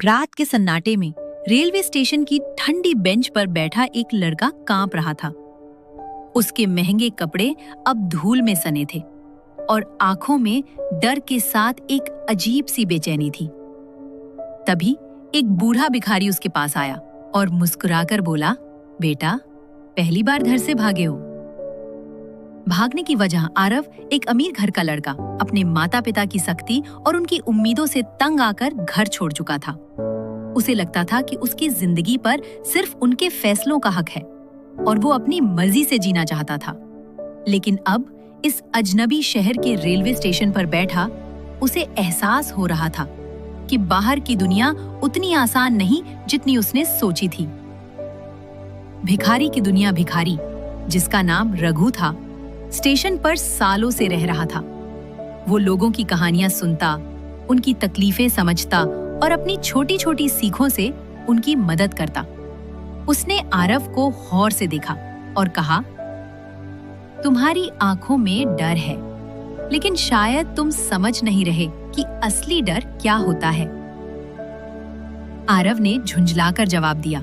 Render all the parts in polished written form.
रात के सन्नाटे में रेलवे स्टेशन की ठंडी बेंच पर बैठा एक लड़का कांप रहा था। उसके महंगे कपड़े अब धूल में सने थे और आंखों में डर के साथ एक अजीब सी बेचैनी थी। तभी एक बूढ़ा भिखारी उसके पास आया और मुस्कुराकर बोला, बेटा, पहली बार घर से भागे हो। भागने की वजह आरव एक अमीर घर का लड़का अपने माता पिता की सख्ती और उनकी उम्मीदों से तंग आकर घर छोड़ चुका था। उसे लगता था कि उसकी जिंदगी पर सिर्फ उनके फैसलों का हक है और वो अपनी मर्जी से जीना चाहता था। लेकिन अब इस अजनबी शहर के रेलवे स्टेशन पर बैठा उसे एहसास हो रहा था कि बाहर की दुनिया उतनी आसान नहीं जितनी उसने सोची थी। भिखारी की दुनिया भिखारी, जिसका नाम रघु था, स्टेशन पर सालों से रह रहा था। वो लोगों की कहानियां सुनता, उनकी तकलीफें समझता और अपनी छोटी छोटी सीखों से उनकी मदद करता। उसने आरव को गौर से देखा और कहा, तुम्हारी आंखों में डर है, लेकिन शायद तुम समझ नहीं रहे कि असली डर क्या होता है। आरव ने झुंझलाकर जवाब दिया,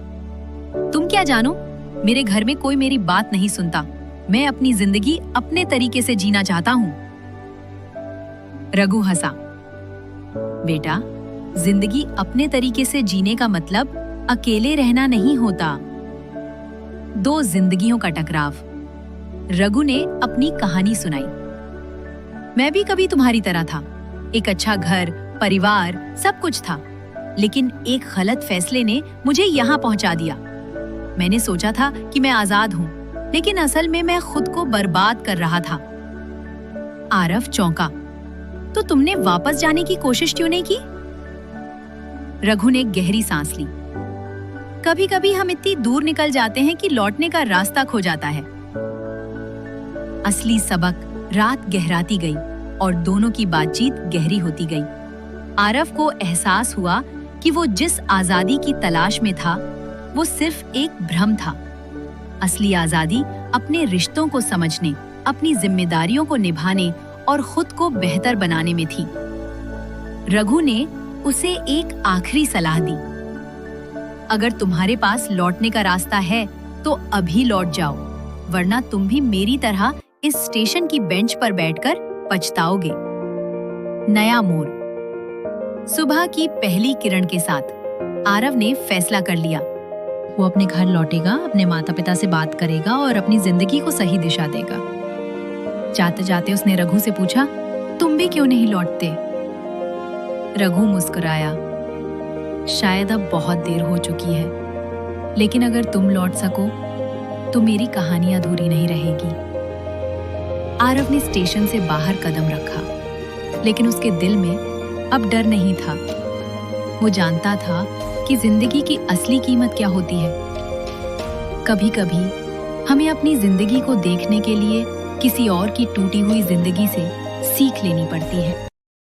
तुम क्या जानो, मेरे घर में कोई मेरी बात नहीं सुनता। मैं अपनी जिंदगी अपने तरीके से जीना चाहता हूं। रघु हंसा, बेटा, जिंदगी अपने तरीके से जीने का मतलब अकेले रहना नहीं होता। दो जिंदगियों का टकराव। रघु ने अपनी कहानी सुनाई। मैं भी कभी तुम्हारी तरह था। एक अच्छा घर, परिवार, सब कुछ था, लेकिन एक गलत फैसले ने मुझे यहाँ पहुंचा दिया। मैंने सोचा था कि मैं आजाद हूँ, लेकिन असल में मैं खुद को बर्बाद कर रहा था। आरव चौंका, तो तुमने वापस जाने की कोशिश क्यों नहीं की? रघु ने गहरी सांस ली। कभी कभी हम इतनी दूर निकल जाते हैं कि लौटने का रास्ता खो जाता है। असली सबक रात गहराती गई और दोनों की बातचीत गहरी होती गई। आरव को एहसास हुआ कि वो जिस आजादी की तलाश में था, वो सिर्फ एक भ्रम था। असली आजादी अपने रिश्तों को समझने, अपनी जिम्मेदारियों को निभाने और खुद को बेहतर बनाने में थी। रघु ने उसे एक आखिरी सलाह दी, अगर तुम्हारे पास लौटने का रास्ता है तो अभी लौट जाओ, वरना तुम भी मेरी तरह इस स्टेशन की बेंच पर बैठकर पछताओगे। नया मोड़। सुबह की पहली किरण के साथ आरव ने फैसला कर लिया। वो अपने घर लौटेगा, अपने माता पिता से बात करेगा और अपनी जिंदगी को सही दिशा देगा। जाते जाते उसने रघु से पूछा, तुम भी क्यों नहीं लौटते? रघु मुस्कुराया, शायद अब बहुत देर हो चुकी है, लेकिन अगर तुम लौट सको तो मेरी कहानी अधूरी नहीं रहेगी। आरव ने स्टेशन से बाहर कदम रखा, लेकिन उसके दिल में अब डर नहीं था। वो जानता था कि जिंदगी की असली कीमत क्या होती है। कभी कभी हमें अपनी जिंदगी को देखने के लिए किसी और की टूटी हुई जिंदगी से सीख लेनी पड़ती है।